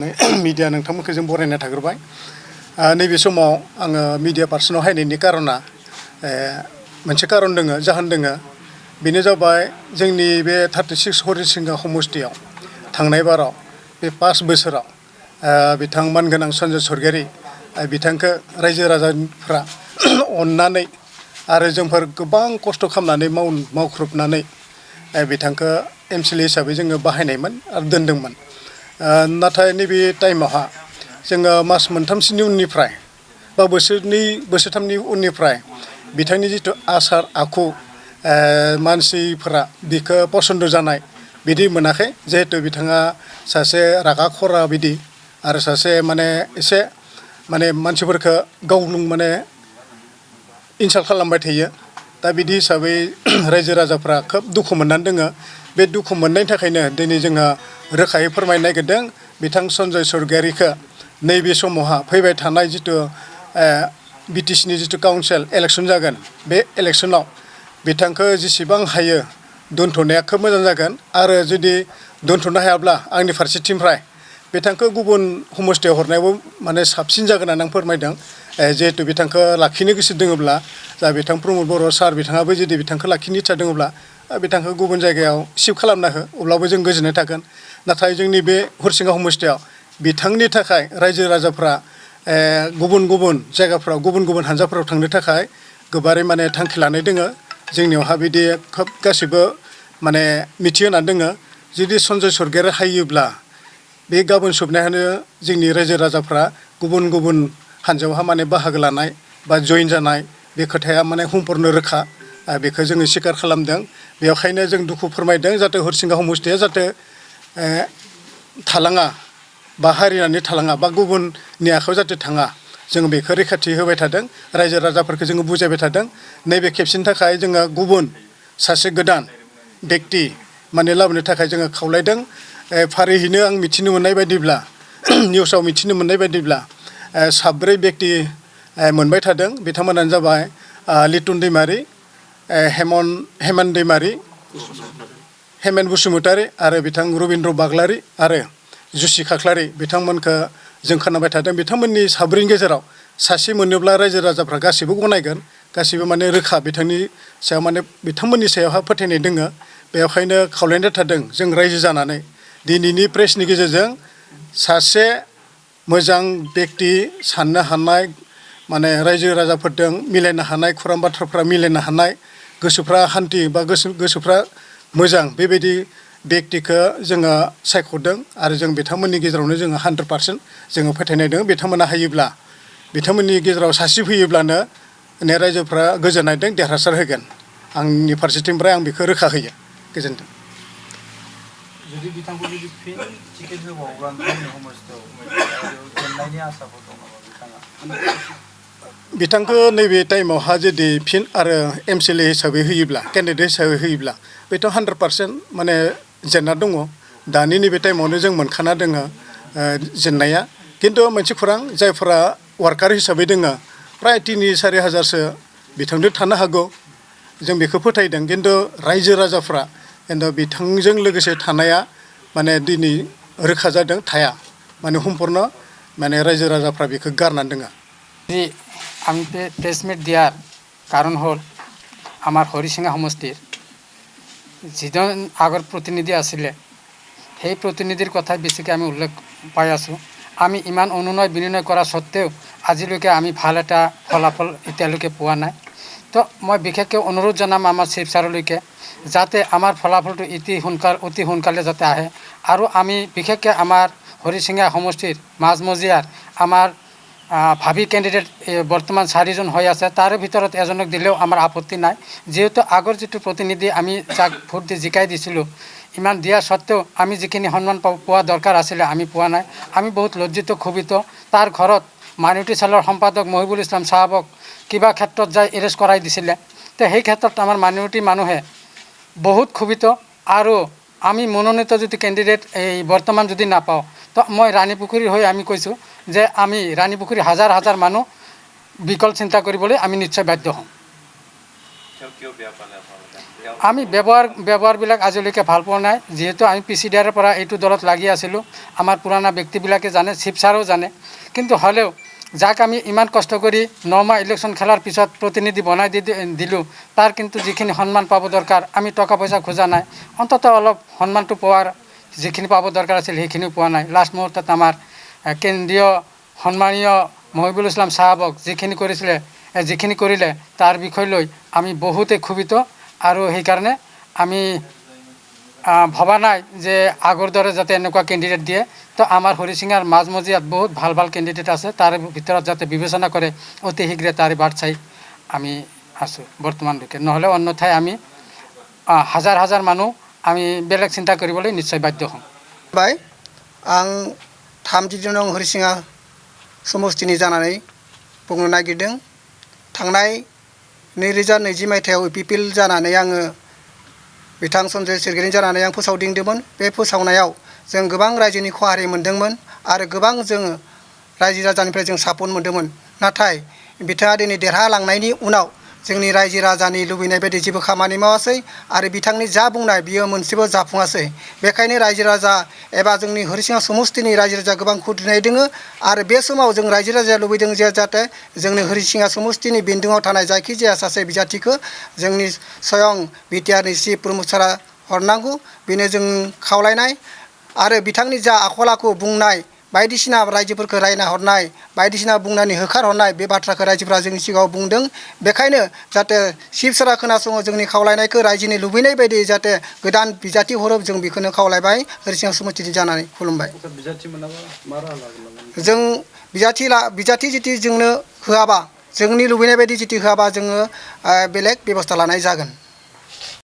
media नोंथांमोनखौ जों बरायना थाग्रोबाय नैबे समाव आङो मीडिया पार्सनाव हायनायनि कारना मोनसे कारन दङ जाहोन दङ बेनो जाबाय जोंनि बे 36 हरिसिंगा समष्टियाव थांनाय बाराव बे 5 बोसोराव बिथां मानगोनां सन्जय सरगयारी बिथांखौ रायजो राजाफ्रा अननानै आरो जोंफोर गोबां खस्थ' खालामनानै मावख्रुबनानै बिथांखौ एमसिएलए हिसाबै जोङो बाहायनायमोन आरो दोनदोंमोन नाथाय नैबे टाइमावहा जोङो मास मोनथामसोनि उननिफ्राय बा बोसोरनै बोसोरथामनि उननिफ्राय बिथांनि जिथु आसार आखु मानसिफोरा बिखौ पसन्द जानाय बिदि मोनाखै जिहेतु बिथाङा सासे रागा खरा बिदि आरो सासे माने एसे माने मानसिफोरखौ गावनो माने इनसाल्ट खालामबाय थायो दा बिदि हिसाबै रायजो राजाफ्रा खोब दुखु मोननानै दङ बे दुखु मोननायनि थाखायनो दिनै जोङो रोखायै फोरमायनो नागिरदों बिथां सन्जय सरगयारीखौ नैबे समावहा फैबाय थानाय जिथु बिटिसिनि जिथु काउन्सिल इलेक्सन जागोन बे इलेक्सनाव बिथांखौ जेसेबां हायो दोनथ'नाया खोब मोजां जागोन आरो जुदि दोनथ'नो हायाब्ला आंनि फारसेथिंनिफ्राय बिथांखौ गुबुन समष्टियाव हरनायाबो माने साबसिन जागोन होननानै आं फोरमायदों जिहेतु बिथांखौ लाखिनो गोसो दङब्ला जा बिथां प्रमद बर' सार बिथाङाबो जुदि बिथांखौ लाखिनो इच्ছা दङब्ला बिथांखौ गुबुन जायगायाव शिफ्ट खालामना हो अब्लाबो जों गोजोननाय थागोन नाथाय जोंनि बे हरिसिंगा समष्टियाव बिथांनि थाखाय रायजो राजाफ्रा गुबुन गुबुन जायगाफ्राव गुबुन गुबुन हानजाफोराव थांनो थाखाय गोबारै माने थांखि लानाय दङ जोंनियावहा बिदि खोब गासैबो माने मिथिहोनानै दङ जुदि सन्जय सरगयारी हायोब्ला बे गाबोन सबनायानो जोंनि रायजो राजाफ्रा गुबुन गुबुन हानजायावहा माने बाहागो लानाय बा जइन जानाय बे खोथाया माने सम्पुर्ण रोखा बेखौ जोङो स्वीकार खालामदों बेखायनो जों दुखु फोरमायदों जाहाथे हरिसिंगा समष्टिया जाहाथे थालाङा बा हारिनानै थालाङा बा गुबुननि आखायाव जाहाथे थाङा जों बेखौ रैखाथि होबाय थादों रायजो राजाफोरखौ जोङो बुजायबाय थादों नैबे खेबसेनि थाखाय जोङो गुबुन सासे गोदान बेक्ति माने लाबोनो थाखाय जोङो खावलायदों फारियैनो आं मिथिनो मोननाय बायदिब्ला निउसाव मिथिनो मोननाय बायदिब्ला साब्रै बेक्ति मोनबाय थादों बिथांमोनानो जाबाय लिटुन दैमारि हेमन दैमारि हेमेन बसुमतारी आरो बिथां रबिन्द्र बाग्लारी आरो जुसि खाख्लारि बिथांमोनखौ जों खोनाबाय थादों बिथांमोननि साब्रैनि गेजेराव सासे मोनोब्ला रायजो राजाफ्रा गासैबो गनायगोन गासैबो माने रोखा बिथांनि सायाव माने बिथांमोननि सायावहा फोथायनाय दङ बेखायनो खावलायनाय थादों जों रायजो जानानै दिनैनि प्रेसनि गेजेरजों सासे मोजां बेक्ति साननो हानाय माने रायजो राजाफोरजों मिलायनो हानाय खौरां बाथ्राफ्रा मिलायनो हानाय गोसोफ्रा हान्थि बा गोसोफ्रा मोजां बेबायदि बेक्तिखौ जोङो सायख'दों आरो जों बिथांमोननि गेजेरावनो जोङो 100% जोङो फोथायनाय दङ बिथांमोना हायोब्ला बिथांमोननि गेजेराव सासे फैयोब्लानो रायजोफ्रा गोजोननायदों देरहासार होगोन आंनि फारसेथिंनिफ्राय आं बेखौ रोखा होयो गोजोन्थों जुदि बिथांखौ जुदि फिन टिकेट होबावोब्ला नोंथांनि समष्टियाव जेननायनि आसाफोर दं नामा बिथाङा बिथांखौ नैबे टाइमावहा जुदि फिन आरो एमसिएलए हिसाबै होयोब्ला केन्डिडेट हिसाबै होयोब्ला बेथ' 100% माने जेनना दङ दानि नैबे टाइमावनो जों मोनखाना दङ जेननाया खिन्थु मोनसे खौरां जायफोरा वार्कार हिसाबै दङ प्राय 3-4 हाजारसो बिथांजों थानो हागौ जों बेखौ फोथायदों खिन्थु रायजो राजाफ्रा खिन्थु बिथांजों लोगोसे थानाया माने दिनै रोखा जादों थाया माने सम्पुर्ण माने रायजो राजाफ्रा बेखौ गारनानै दङ আমি প্রেস মিট দিয়ার কারণ হল আমার হরিসিংহা সমষ্টির যিজন আগৰ প্ৰতিনিধি আছিলে সেই প্ৰতিনিধিৰ কথাই বেছিকৈ আমি উল্লেখ পাই আছোঁ আমি ইমান অনুনয় বিনয় কৰা স্বত্তেও আজিলৈকে আমি ভাল এটা ফলাফল এতিয়ালৈকে পোৱা নাই তো মই বিশেষকৈ অনুৰোধ জনাম আমাৰ চিফ ছাৰলৈকে যাতে আমাৰ ফলাফলটো অতি সোনকালে যাতে আহে আৰু আমি বিশেষকৈ আমাৰ হৰিসিংহা সমষ্টিৰ মাজমজিয়াৰ আমাৰ ভাবি কেণ্ডিডেট বৰ্তমান 4জন হৈ আছে তাৰে ভিতৰত এজনক দিলেও আমাৰ আপত্তি নাই যেহেতু আগৰ যিটো প্ৰতিনিধি আমি যাক ভোট দি জিকাই দিছিলোঁ ইমান দিয়া স্বত্তেও আমি যিখিনি সন্মান পোৱা দৰকাৰ আছিলে আমি পোৱা নাই আমি বহুত লজ্জিত ক্ষোভিত তাৰ ঘৰত মাইনৰিটি চেলৰ সম্পাদক মহিবুল ইছলাম চাহাবক কিবা ক্ষেত্ৰত যাই এৰেষ্ট কৰাই দিছিলে তো সেই ক্ষেত্ৰত আমাৰ মাইনৰিটি মানুহে বহুত ক্ষোভিত আৰু আমি মনোনীত যদি কেণ্ডিডেট এই বৰ্তমান যদি নাপাওঁ তো মই ৰাণীপুখুৰীৰ হৈ আমি কৈছোঁ যে আমি ৰাণীপুখুৰী হাজাৰ হাজাৰ মানুহ বিকল্প চিন্তা কৰিবলৈ আমি নিশ্চয় বাধ্য হ'ম আমি ব্যৱহাৰবিলাক আজিলৈকে ভাল পোৱা নাই যিহেতু আমি পিচিডিআৰৰ পৰা এইটো দলত লাগি আছিলোঁ আমাৰ পুৰণা ব্যক্তিবিলাকে জানে শিৱ ছাৰেও জানে কিন্তু হ'লেও যাক আমি ইমান কষ্ট কৰি 9 মাহ ইলেকশ্যন খেলাৰ পিছত প্ৰতিনিধি বনাই দিলোঁ তাৰ কিন্তু যিখিনি সন্মান পাব দৰকাৰ আমি টকা পইচা খোজা নাই অন্ততঃ অলপ সন্মানটো পোৱাৰ যিখিনি পাব দৰকাৰ আছিল সেইখিনিও পোৱা নাই লাষ্ট মুহূৰ্তত আমাৰ কেন্দ্ৰীয় সন্মানীয় মহিবুল ইছলাম সাহেবক যিখিনি কৰিলে তাৰ বিষয় লৈ আমি বহুতে ক্ষোভিত আৰু সেইকাৰণে আমি ভবা নাই যে আগৰ দৰে যাতে এনেকুৱা কেণ্ডিডেট দিয়ে তো আমাৰ হৰিচিঙাৰ মাজমজিয়াত বহুত ভাল ভাল কেণ্ডিডেট আছে তাৰ ভিতৰত যাতে বিবেচনা কৰে অতি শীঘ্ৰে তাৰে বাট চাই আমি আছোঁ বৰ্তমানলৈকে নহ'লে অন্যথায় আমি হাজাৰ হাজাৰ মানুহ আমি বেলেগ চিন্তা কৰিবলৈ নিশ্চয় বাধ্য হ'ম बाय आं 32 नं हरिसिङा समष्टिनि जानानै बुंनो नागिरदों थांनाय 2020 मायथाइयाव इपिपिएल जानानै आङो बिथां सन्जय सिरगिरि जानानै आं फोसावदिंदोंमोन बे फोसावनायाव जों गोबां रायजोनि खहारि मोनदोंमोन आरो गोबां जोङो रायजो राजानिफ्राय जों सापर्ट मोनदोंमोन नाथाय बिथाङा दिनै देरहालांनायनि उनाव जोंनि रायजो राजानि लुबैनाय बायदि जेबो खामानि मावासै आरो बिथांनि जा बुंनाय बियो मोनसेबो जाफुङासै बेखायनो रायजो राजा एबा जोंनि हरिसिङा समष्टिनि रायजो राजा गोबां खुद्रिनाय दङ आरो बे समाव जों रायजो राजाया लुबैदों जे जाहाथे जोंनि हरिसिङा समष्टिनि बेन्दोङाव थानाय जायखिजाया सासे बिजाथिखौ जोंनि स्वयं बिटिआरनि चिफ प्रमद सारा हरनांगौ बेनो जों खावलायनाय आरो बिथांनि जा आखल आखु बुंनाय बायदिसिना रायजोफोरखौ रायना हरनाय बायदिसिना बुंनानै होखारहरनाय बे बाथ्राखौ रायजोफोरा जोंनि सिगाङाव बुंदों बेखायनो जाहाथे शिव सारा खोनासङो जोंनि खावलायनायखौ रायजोनि लुबैनाय बायदि जाहाथे गोदान बिजाथि हरो जों बेखौनो खावलायबाय हरिसिङा समष्टिनि जानानै खुलुमबाय जों बिजाथि जुदि जोंनो होआबा जोंनि लुबैनाय बायदि जुदि होआबा जोङो बेलेग बेबस्था लानाय जागोन